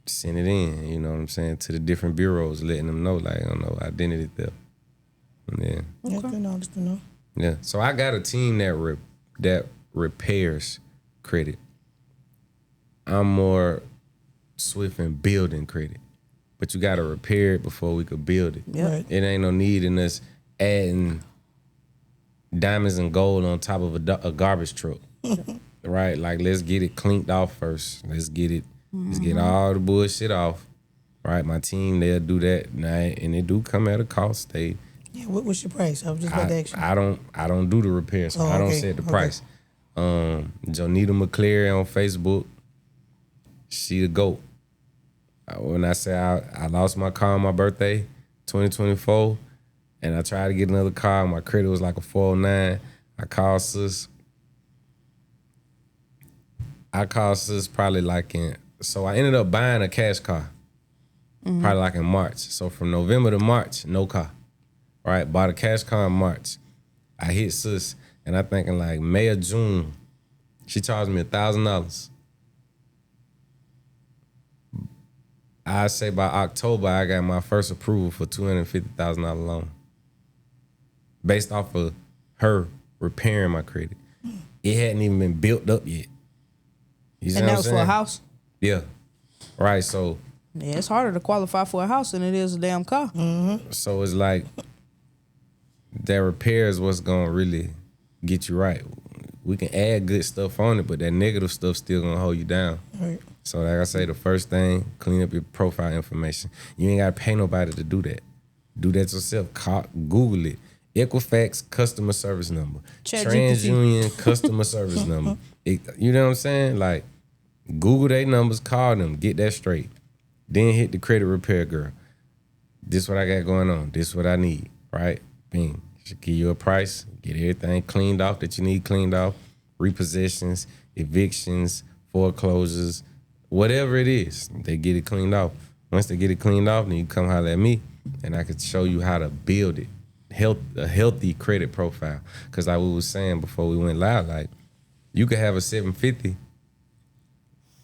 send it in, you know what I'm saying, to the different bureaus, letting them know, like, I don't know, identity theft. Yeah. Yeah, good knowledge to know. Yeah. So I got a team that repairs credit. I'm more swift in building credit. But you got to repair it before we could build it. Yep. Right. It ain't no need in us adding diamonds and gold on top of a garbage truck. Right? Like, let's get it cleaned off first. Let's get all the bullshit off. Right? My team, they'll do that. And it do come at a cost. Yeah, what's your price? I was just about to ask you. I don't do the repairs. So I don't set the price. Jonita McCleary on Facebook, she the GOAT. When I say I lost my car on my birthday, 2024, and I tried to get another car, my credit was like a 409. I called sis probably so I ended up buying a cash car, probably like in March. So from November to March, no car. Right, bought a cash car in March. I hit sis, and I thinking like May or June, she charged me $1,000. I say by October, I got my first approval for $250,000 loan, based off of her repairing my credit. It hadn't even been built up yet. You see And what that I'm was saying? for a house? Yeah, right. So Yeah, it's harder to qualify for a house than it is a damn car. So it's like that repair is what's gonna really get you right. We can add good stuff on it, but that negative stuff still gonna hold you down. Right. So like I say, the first thing, clean up your profile information. You ain't gotta pay nobody to do that. Do that yourself. Google it. Equifax customer service number. TransUnion customer service number. You know what I'm saying? Like, Google their numbers, call them, get that straight. Then hit the credit repair girl. This what I got going on. This what I need, right? Bing. She'll give you a price, get everything cleaned off that you need cleaned off, repossessions, evictions, foreclosures, whatever it is, they get it cleaned off. Once they get it cleaned off, then you come holler at me, and I can show you how to build it. a healthy credit profile. Because like we was saying before we went live, like you could have a 750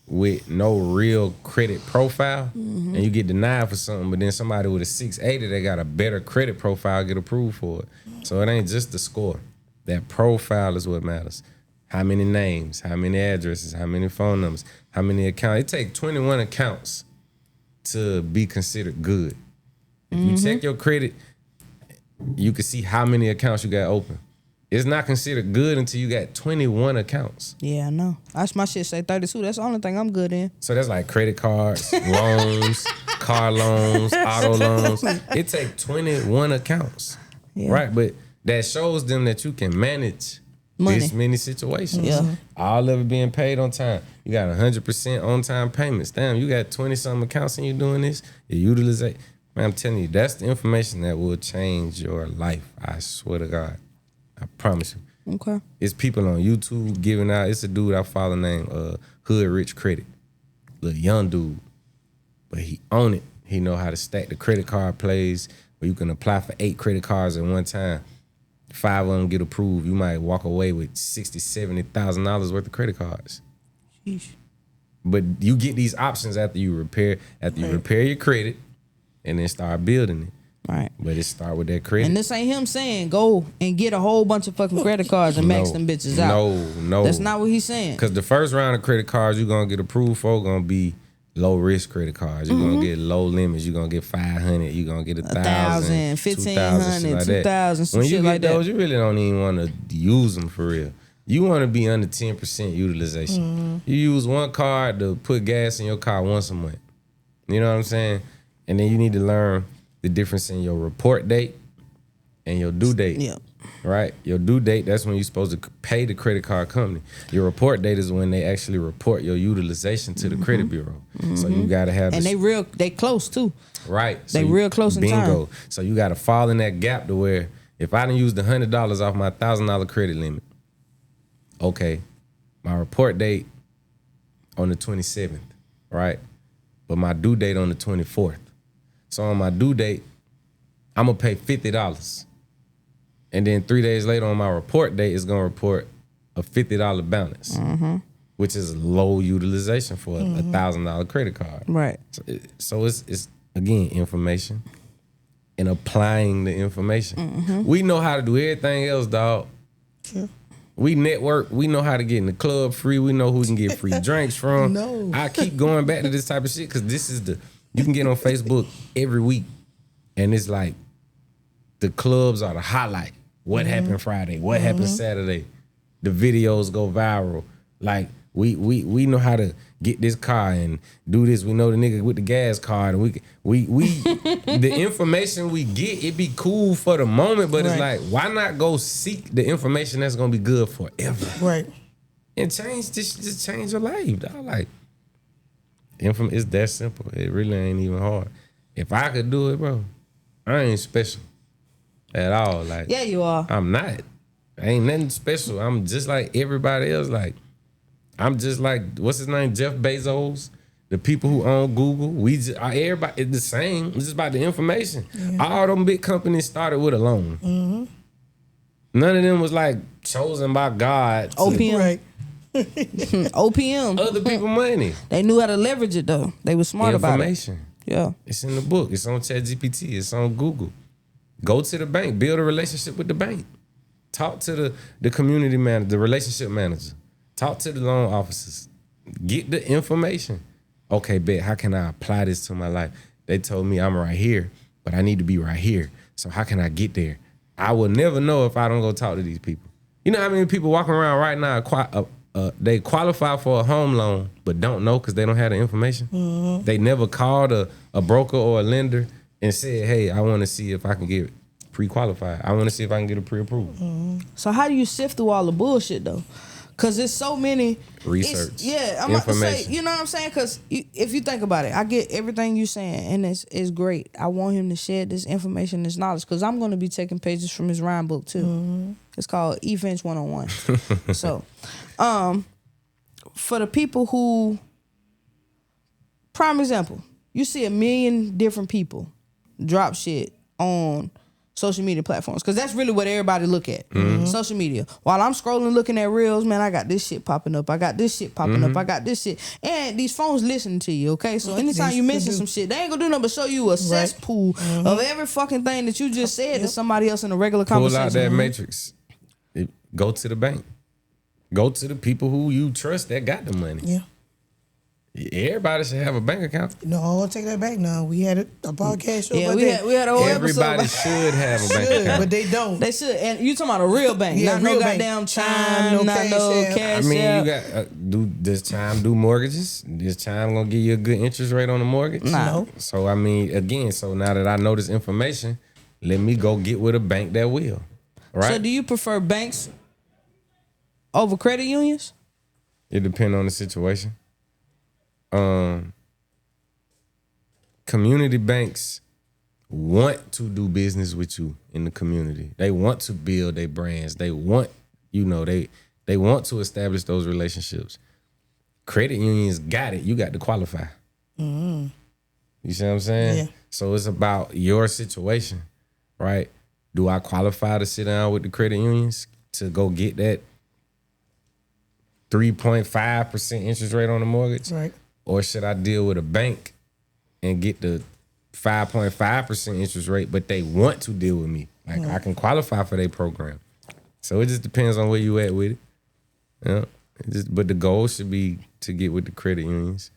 with no real credit profile, and you get denied for something, but then somebody with a 680 that got a better credit profile get approved for it. So it ain't just the score. That profile is what matters. How many names, how many addresses, how many phone numbers, how many accounts. It takes 21 accounts to be considered good. If you check your credit, you can see how many accounts you got open. It's not considered good until you got 21 accounts. Yeah, I know. That's my shit say 32. That's the only thing I'm good in. So that's like credit cards, loans, car loans, auto loans. It takes 21 accounts, right? But that shows them that you can manage this many situations. Yeah. All of it being paid on time. You got 100% on-time payments. Damn, you got 20-something accounts and you doing this. Your utilization. Man, I'm telling you, that's the information that will change your life. I swear to God. I promise you. Okay. It's people on YouTube giving out. It's a dude I follow named Hood Rich Credit. Little young dude. But he own it. He know how to stack the credit card plays where you can apply for 8 credit cards at one time. 5 of them get approved. You might walk away with $60,000, $70,000 worth of credit cards. Sheesh. But you get these options after you repair your credit and then start building it. Right. But it start with that credit. And this ain't him saying go and get a whole bunch of fucking credit cards and max them bitches out. No. That's not what he's saying. Because the first round of credit cards you're going to get approved for going to be low risk credit cards. You're going to get low limits. You're going to get 500. You're going to get 1,000, 1,500, 2,000, some when shit you get like that. those, you really don't even want to use them for real. You want to be under 10% utilization. You use one card to put gas in your car once a month. You know what I'm saying? And then you need to learn the difference in your report date and your due date. Yeah. Right? Your due date, that's when you're supposed to pay the credit card company. Your report date is when they actually report your utilization to the credit bureau. So you got to have And they close too. right. They real close in time. Bingo. So you got to fall in that gap to where if I done used $100 off my $1,000 credit limit, okay, my report date on the 27th, right? But my due date on the 24th. So on my due date, I'm going to pay $50. And then 3 days later on my report date, it's going to report a $50 balance, which is low utilization for a $1,000 credit card. Right. So it's again, information and applying the information. We know how to do everything else, dog. Sure. We network. We know how to get in the club free. We know who we can get free drinks from. No. I keep going back to this type of shit because this is you can get on Facebook every week and it's like the clubs are the highlight. What happened Friday? What happened Saturday? The videos go viral. Like we know how to get this car and do this. We know the nigga with the gas card, and we the information we get, it be cool for the moment, but it's like, why not go seek the information that's gonna be good forever? Right. And just change your life, dog. Like, it's that simple. It really ain't even hard. If I could do it, bro, I ain't special at all. Like, Yeah, you are. I'm not. I ain't nothing special. I'm just like everybody else. Like, I'm just like, what's his name? Jeff Bezos. The people who own Google. Everybody, it's the same. It's just about the information. All them big companies started with a loan. None of them was like chosen by God. OPM. Right. OPM. Other people money. They knew how to leverage it though. They were smart about it. Information. Yeah. It's in the book. It's on ChatGPT. It's on Google. Go to the bank. Build a relationship with the bank. Talk to the community manager, the relationship manager. Talk to the loan officers. Get the information. Okay, bet. How can I apply this to my life? They told me I'm right here, but I need to be right here. So how can I get there? I will never know if I don't go talk to these people. You know how many people walking around right now, they qualify for a home loan, but don't know because they don't have the information. They never called a broker or a lender and said, hey, I want to see if I can get pre-qualified. I want to see if I can get a pre-approved. So how do you sift through all the bullshit though? Cause there's so many Research. I'm about to say, Information. you know what I'm saying? Cause if you think about it, I get everything you saying, and it's great. I want him to share this information, this knowledge, cause I'm gonna be taking pages from his rhyme book too. It's called FINCH 101. So, for the people who, prime example, you see 1 million different people drop shit on social media platforms, because that's really what everybody look at. Social media. While I'm scrolling looking at reels, man, I got this shit popping up. I got this shit popping up. I got this shit. And these phones listening to you, okay? So anytime you mention some shit, they ain't gonna do nothing but show you a cesspool of every fucking thing that you just said to somebody else in a regular conversation. Pull out that matrix. Go to the bank. Go to the people who you trust that got the money. Yeah. Everybody should have a bank account. No, I'll take that back now. We had a podcast show about we that. had a whole Everybody episode. should have a bank Should, account. but they don't. They should. And you talking about a real bank. Yeah, not real no bank. goddamn Chime, No not Cash no App. Cash I mean, App. you got does Chime do mortgages? Is Chime gonna give you a good interest rate on the mortgage? Nah. No. So I mean, again, so now that I know this information, let me go get with a bank that will. Right? So do you prefer banks over credit unions? It depends on the situation. Community banks want to do business with you in the community. They want to build their brands. They want, they want to establish those relationships. Credit unions got it. You got to qualify. You see what I'm saying? Yeah. So it's about your situation, right? Do I qualify to sit down with the credit unions to go get that 3.5% interest rate on the mortgage? Right. Or should I deal with a bank and get the 5.5% interest rate, but they want to deal with me? Like I can qualify for their program. So it just depends on where you at with it. Yeah. But the goal should be to get with the credit unions.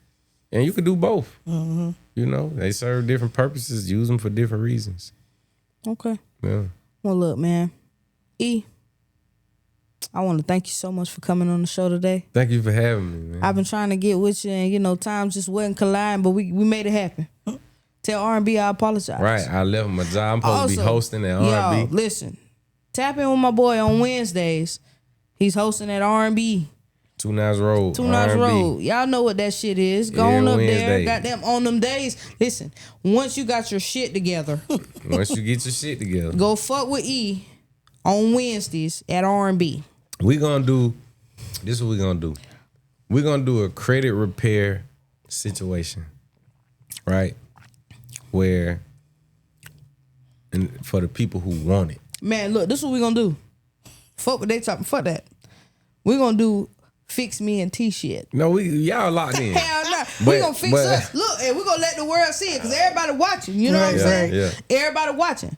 And you could do both. They serve different purposes, use them for different reasons. Okay. Yeah. Well, look, man. I want to thank you so much for coming on the show today. Thank you for having me, man. I've been trying to get with you, and times just wasn't colliding, but we made it happen. Tell R&B I apologize. Right. I left my job. I'm supposed to be hosting at Y'all, R&B. listen. Tap in with my boy on Wednesdays. He's hosting at R&B. Two Nice Road. Two Nice R&B. Road. Y'all know what that shit is. Go Every on up there. Wednesday. Goddamn, on them days. Listen, once you got your shit together, Once you get your shit together. go fuck with E on Wednesdays at R&B. This is what we're gonna do. We're gonna do a credit repair situation, right? Where, and for the people who want it. Man, look, this is what we're gonna do. Fuck what they talking. Fuck that. We're gonna do fix me and T shit. No, y'all locked in. Hell no. We But- gonna fix but- us. Look, and we gonna let the world see it, because everybody watching. You know what I'm Right, saying? yeah. Everybody watching.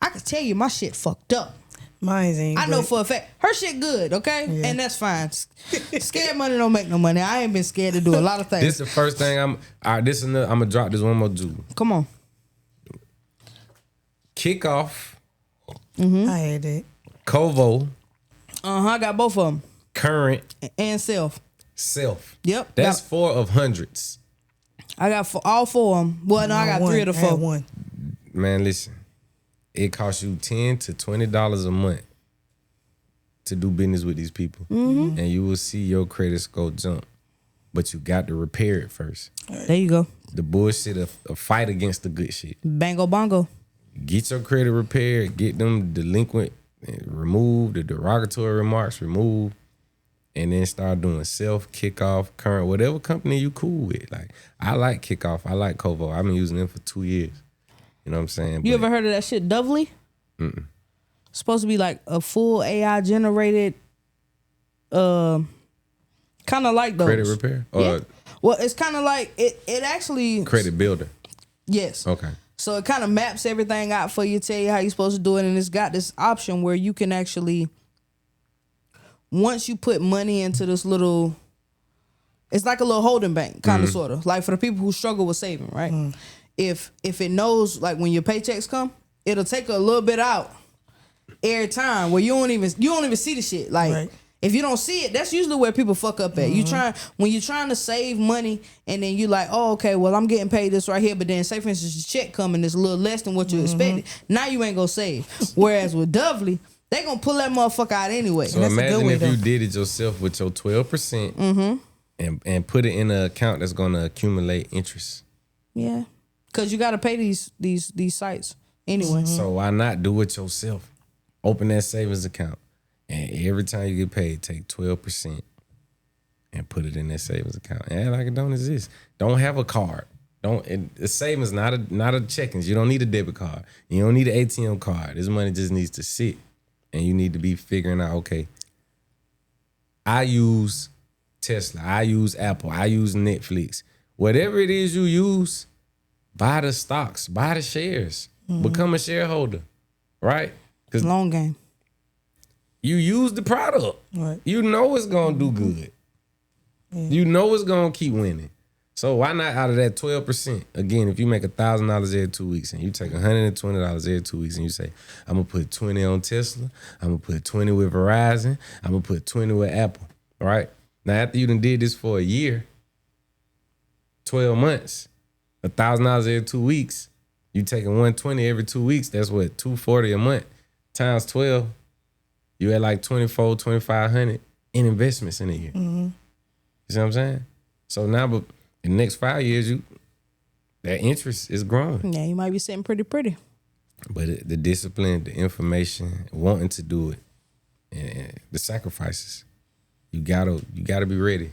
I can tell you my shit fucked up. Mine ain't. I know but- for a fact. Her shit good, okay? Yeah. And that's fine. Scared money don't make no money. I ain't been scared to do a lot of things. This the first thing I'm gonna drop this one more jewel. Come on. Kickoff, I had that. Kovo, I got both of them. Current, And self. Self. Yep. That's Got- 4 of hundreds. I got all 4 of them. Well, no, I got 3 of the I had 4. one. Man, listen. It costs you $10 to $20 a month to do business with these people. And you will see your credit score jump. But you got to repair it first. There you go. The bullshit, a fight against the good shit. Bango bongo. Get your credit repaired, get them delinquent removed, the derogatory remarks removed, and then start doing self, Kickoff, Current, whatever company you cool with. Like, I like Kickoff, I like Kovo. I've been using them for 2 years. You know what I'm saying? You ever heard of that shit, Dovely? Supposed to be like a full AI generated, kind of like those. Credit repair? Or Yeah. Well, it's kind of like it actually. credit builder? Yes. Okay. So it kind of maps everything out for you, tell you how you're supposed to do it, and it's got this option where you can actually, once you put money into this little, it's like a little holding bank, kind of sort of, like for the people who struggle with saving, right? If it knows, like when your paychecks come, it'll take a little bit out every time where you don't even see the shit. Like Right. if you don't see it, that's usually where people fuck up at. When you're trying to save money and then you like, oh, okay, well, I'm getting paid this right here, but then say for instance your check coming is a little less than what you expected. Now you ain't gonna save. Whereas with Dovely, they gonna pull that motherfucker out anyway. So that's a imagine good way, if you though. did it yourself with your 12% and put it in an account that's gonna accumulate interest. Yeah, because you got to pay these sites anyway. So why not do it yourself? Open that savings account, and every time you get paid, take 12% and put it in that savings account. And act like it don't exist. Don't have a card. The savings not a checkings. You don't need a debit card. You don't need an ATM card. This money just needs to sit, and you need to be figuring out. Okay, I use Tesla. I use Apple. I use Netflix. Whatever it is you use, buy the stocks. Buy the shares. Become a shareholder, right? Because Long game. you use the product. Right. You know it's gonna do good. You know it's gonna keep winning. So why not out of that 12%? Again, if you make $1,000 every 2 weeks and you take $120 every 2 weeks and you say, I'm gonna put 20 on Tesla, I'm gonna put 20 with Verizon, I'm gonna put 20 with Apple. Right? Now after you done did this for a year, 12 months, $1,000 every 2 weeks, you taking 120 every 2 weeks, that's what, $240 a month times 12, you at like 24, 2,500 in investments in a year. You see what I'm saying? So now, but in the next 5 years, that interest is growing. Yeah, you might be sitting pretty. But the discipline, the information, wanting to do it, and the sacrifices, you gotta be ready,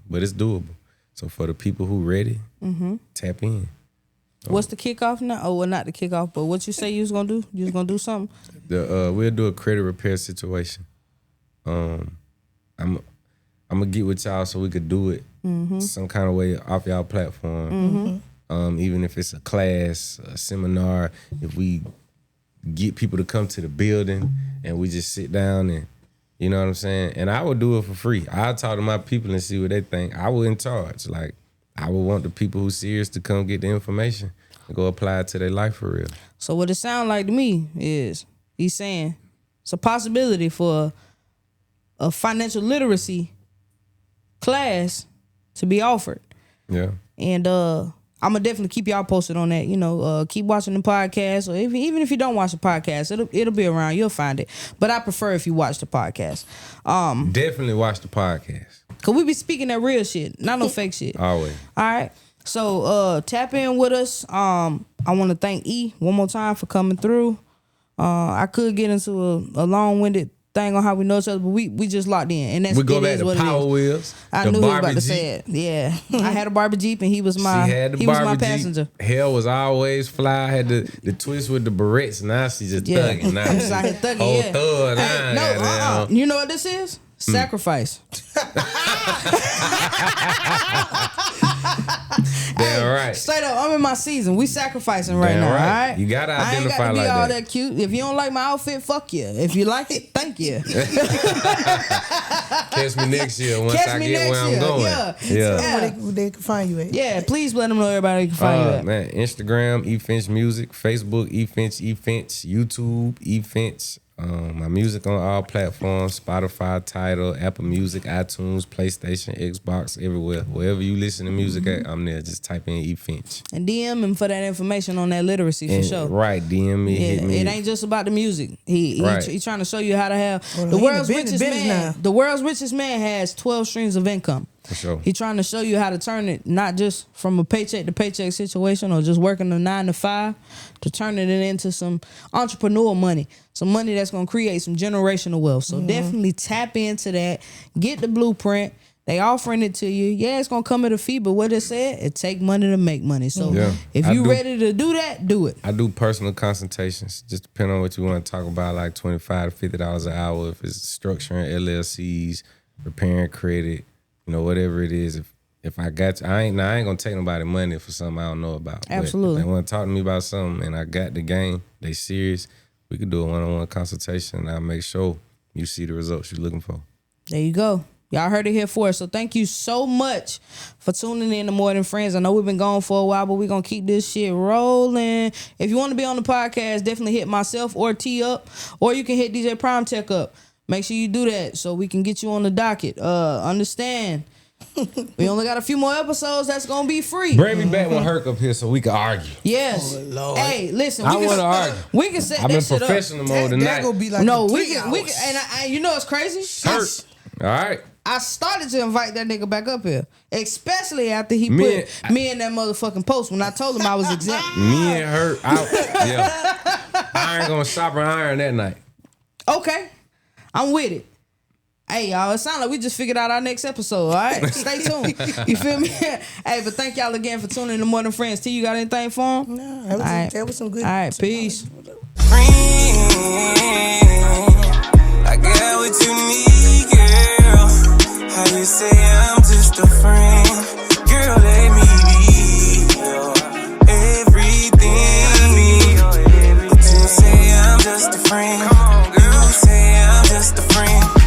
But it's doable. So for the people who ready, tap in. What's the kickoff now? Oh, well, not the kickoff, but what you say you was gonna do? You was gonna do something? We'll do a credit repair situation. I'm gonna get with y'all so we could do it some kind of way off y'all platform. Even if it's a class, a seminar, if we get people to come to the building and we just sit down and, you know what I'm saying? And I would do it for free. I'll talk to my people and see what they think. I would in charge. Like, I would want the people who serious to come get the information and go apply it to their life for real. So what it sounds like to me is he's saying it's a possibility for a financial literacy class to be offered. Yeah. And I'm gonna definitely keep y'all posted on that. Keep watching the podcast, or even if you don't watch the podcast, it'll be around. You'll find it. But I prefer if you watch the podcast. Definitely watch the podcast. Cause we be speaking that real shit, not no fake shit. Always. All right. So tap in with us. I want to thank E one more time for coming through. I could get into a long-winded thing on how we know each other, but we just locked in, and that's We go it back is to what Power it is. Wheels. I the knew he was about Barbie to say it. Yeah, I had a Barbie Jeep, and he was my She had the he was my Barbie passenger. Jeep. Hell was always fly. Had the twist with the barrettes. Now she's just Yeah. thugging. Now She's out here thugging, whole yeah. thug. Hey, no, you know what this is? Sacrifice. Damn right. Straight up, I'm in my season. We sacrificing right Damn now. right. All right. You gotta I ain't got identify to be like all that. cute. If you don't like my outfit, fuck you. If you like it, thank you. Catch me next year once Catch I me get next where year. I'm going. Yeah. Yeah. Where they can find you at. Yeah, please let them know everybody can find you at. Man, Instagram, eFinch Music, Facebook, eFinch, YouTube, eFinch. My music on all platforms, Spotify, Tidal, Apple Music, iTunes, PlayStation, Xbox, everywhere. Wherever you listen to music at, I'm there. Just type in eFinch. And DM him for that information on that literacy for sure. Right, DM me, hit me. It ain't just about the music. He trying to show you how to have Well, the he world's in the richest business man. now. The world's richest man has 12 streams of income. For sure. He trying to show you how to turn it not just from a paycheck to paycheck situation or just working a 9 to 5 to turning it into some entrepreneur money, some money that's gonna create some generational wealth. So definitely tap into that. Get the blueprint. They offering it to you. Yeah, it's gonna come at a fee, but what it said, it take money to make money. So Yeah. if I you do- ready to do that, do it. I do personal consultations. Just depending on what you want to talk about, like $25 to $50 an hour. If it's structuring LLCs, repairing credit, whatever it is. If I got you, I ain't gonna take nobody money for something I don't know about. Absolutely. But if they want to talk to me about something and I got the game, they serious, we could do a one-on-one consultation and I'll make sure you see the results you're looking for. There you go. Y'all heard it here first. So thank you so much for tuning in to More Than Friends. I know we've been gone for a while, but we're going to keep this shit rolling. If you want to be on the podcast, definitely hit myself or T up, or you can hit DJ Prime Tech up. Make sure you do that so we can get you on the docket. Understand, we only got a few more episodes that's going to be free. Bring me back when Herc up here so we can argue. Yes. Oh, Lord. Hey, listen. I want to argue. We can set I'm that in shit up. professional mode That tonight. gonna be like No, the we 3 can, hours. and you know what's crazy? Herc. All right. I started to invite that nigga back up here, especially after he Me put me in that motherfucking post when I told him I was exempt. Me and her out. Yeah. Iron gonna stop her iron that night. Okay, I'm with it. Hey, y'all, it sounds like we just figured out our next episode, all right? Stay tuned. You feel me? Hey, but thank y'all again for tuning in to More Than Friends. T, you got anything for them? No, that was some good. All right, peace. Friend, I got what you need, girl. How you say I'm just a friend? Girl, let me be your everything. But you say I'm just a friend. You say I'm just a friend.